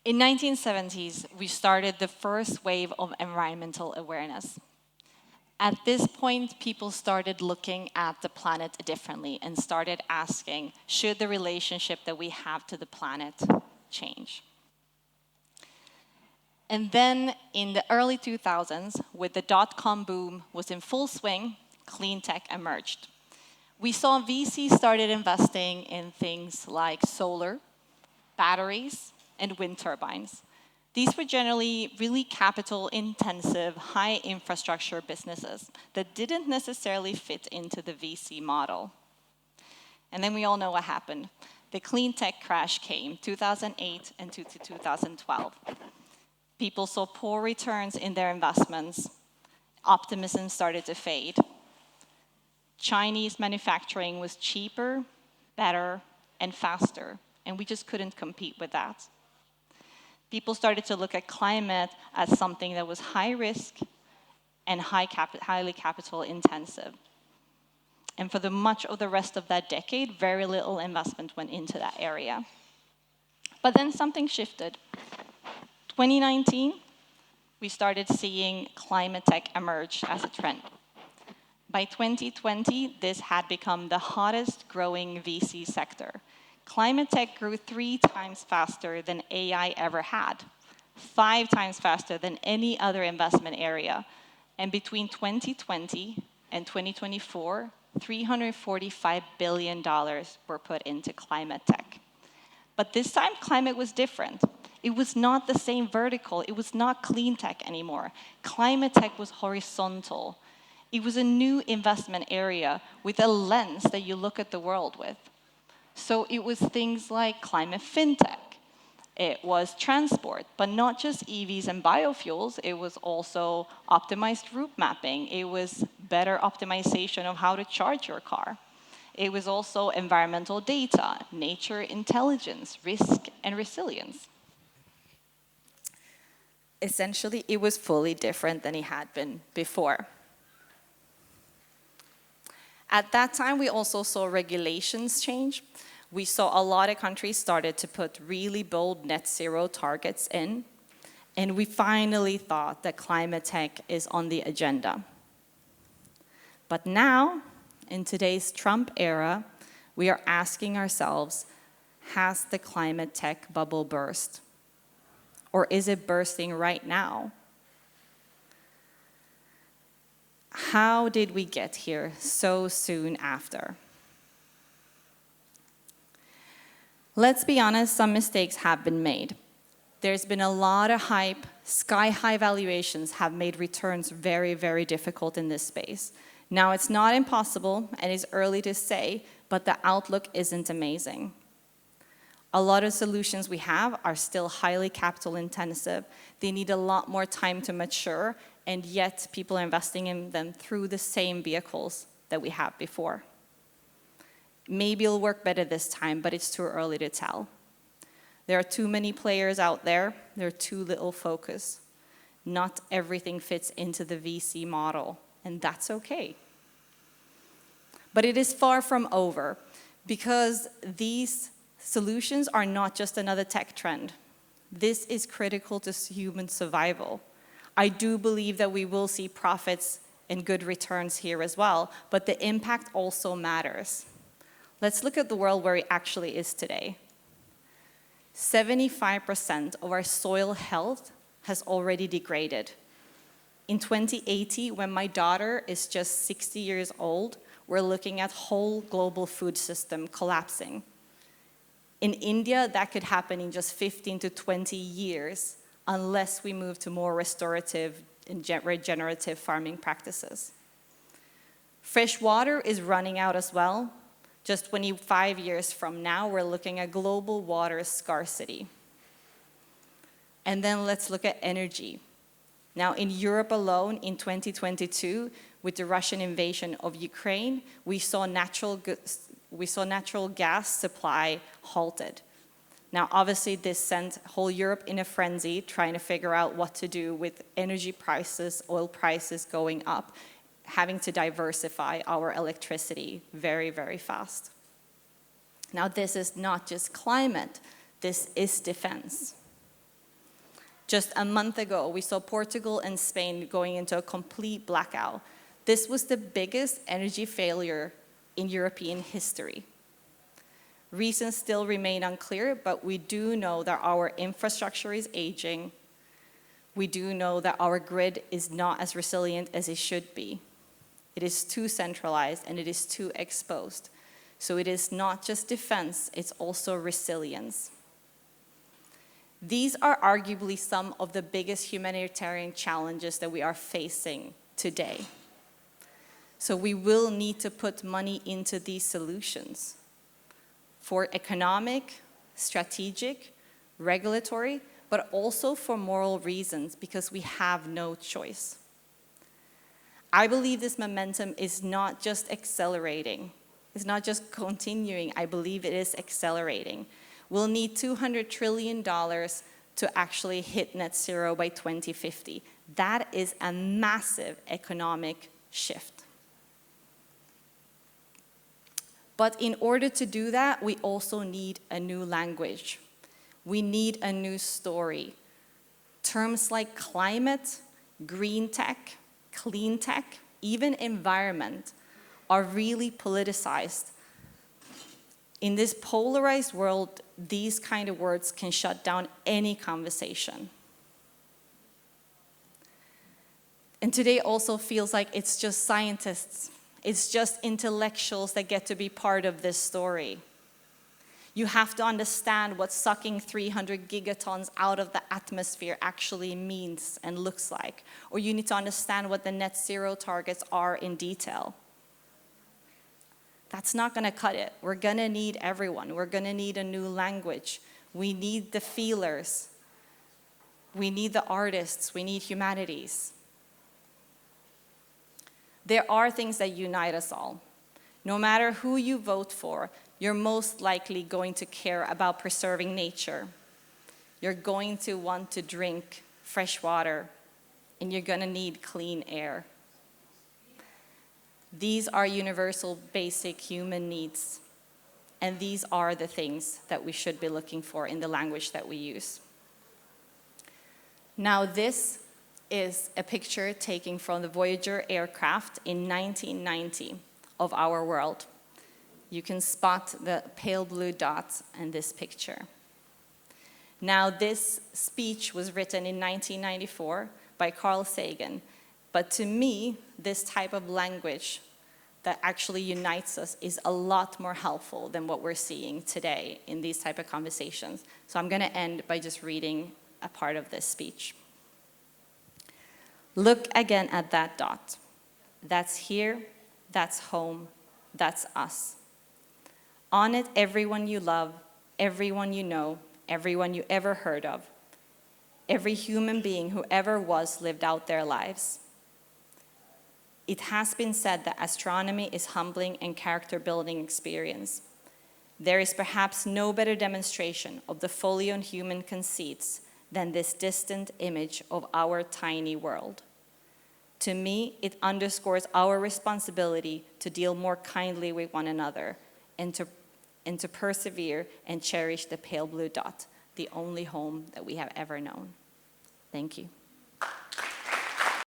In 1970s, we started the first wave of environmental awareness. At this point, people started looking at the planet differently and started asking, should the relationship that we have to the planet change? And then in the early 2000s, with the dot-com boom was in full swing, clean tech emerged. We saw VC started investing in things like solar, batteries, and wind turbines. These were generally really capital-intensive, high-infrastructure businesses that didn't necessarily fit into the VC model. And then we all know what happened. The clean tech crash came, 2008 and to 2012. People saw poor returns in their investments. Optimism started to fade. Chinese manufacturing was cheaper, better, and faster, and we just couldn't compete with that. People started to look at climate as something that was high risk and highly capital intensive. And for much of the rest of that decade, very little investment went into that area. But then something shifted. 2019, we started seeing climate tech emerge as a trend. By 2020, this had become the hottest growing VC sector. Climate tech grew 3 times faster than AI ever had, 5 times faster than any other investment area. And between 2020 and 2024, $345 billion were put into climate tech. But this time, climate was different. It was not the same vertical. It was not clean tech anymore. Climate tech was horizontal. It was a new investment area with a lens that you look at the world with. So it was things like climate fintech. It was transport, but not just EVs and biofuels. It was also optimized route mapping. It was better optimization of how to charge your car. It was also environmental data, nature intelligence, risk, and resilience. Essentially, it was fully different than it had been before. At that time, we also saw regulations change. We saw a lot of countries started to put really bold net zero targets in, and we finally thought that climate tech is on the agenda. But now, in today's Trump era, we are asking ourselves, has the climate tech bubble burst? Or is it bursting right now? How did we get here so soon after? Let's be honest, some mistakes have been made. There's been a lot of hype. Sky-high valuations have made returns very, very difficult in this space. Now, it's not impossible, and it's early to say, but the outlook isn't amazing. A lot of solutions we have are still highly capital intensive. They need a lot more time to mature, and yet people are investing in them through the same vehicles that we have before. Maybe it'll work better this time, but it's too early to tell. There are too many players out there. There's too little focus. Not everything fits into the VC model, and that's okay. But it is far from over, because these solutions are not just another tech trend. This is critical to human survival. I do believe that we will see profits and good returns here as well, but the impact also matters. Let's look at the world where it actually is today. 75% of our soil health has already degraded. In 2080, when my daughter is just 60 years old, we're looking at whole global food system collapsing. In India, that could happen in just 15 to 20 years unless we move to more restorative and regenerative farming practices. Fresh water is running out as well. Just 25 years from now, we're looking at global water scarcity. And then let's look at energy. Now, in Europe alone, in 2022, with the Russian invasion of Ukraine, we saw natural gas supply halted. Now, obviously, this sent whole Europe in a frenzy, trying to figure out what to do with energy prices, oil prices going up, having to diversify our electricity very, very fast. Now, this is not just climate, this is defense. Just a month ago, we saw Portugal and Spain going into a complete blackout. This was the biggest energy failure in European history. Reasons still remain unclear, but we do know that our infrastructure is aging. We do know that our grid is not as resilient as it should be. It is too centralized and it is too exposed. So it is not just defense, it's also resilience. These are arguably some of the biggest humanitarian challenges that we are facing today. So we will need to put money into these solutions for economic, strategic, regulatory, but also for moral reasons, because we have no choice. I believe this momentum is not just accelerating. It's not just continuing. I believe it is accelerating. We'll need $200 trillion to actually hit net zero by 2050. That is a massive economic shift. But in order to do that, we also need a new language. We need a new story. Terms like climate, green tech, clean tech, even environment are really politicized. In this polarized world, these kind of words can shut down any conversation. And today also feels like it's just scientists, it's just intellectuals that get to be part of this story. You have to understand what sucking 300 gigatons out of the atmosphere actually means and looks like. Or you need to understand what the net zero targets are in detail. That's not going to cut it. We're going to need everyone. We're going to need a new language. We need the feelers. We need the artists. We need humanities. There are things that unite us all. No matter who you vote for, you're most likely going to care about preserving nature. You're going to want to drink fresh water, and you're going to need clean air. These are universal, basic human needs, and these are the things that we should be looking for in the language that we use. Now, this is a picture taken from the Voyager aircraft in 1990 of our world. You can spot the pale blue dots in this picture. Now, this speech was written in 1994 by Carl Sagan, but to me, this type of language that actually unites us is a lot more helpful than what we're seeing today in these type of conversations. So I'm going to end by just reading a part of this speech. Look again at that dot. That's here, that's home, that's us. On it, everyone you love, everyone you know, everyone you ever heard of. Every human being who ever was lived out their lives. It has been said that astronomy is humbling and character-building experience. There is perhaps no better demonstration of the folly on human conceits than this distant image of our tiny world. To me, it underscores our responsibility to deal more kindly with one another and to persevere and cherish the pale blue dot, the only home that we have ever known. Thank you.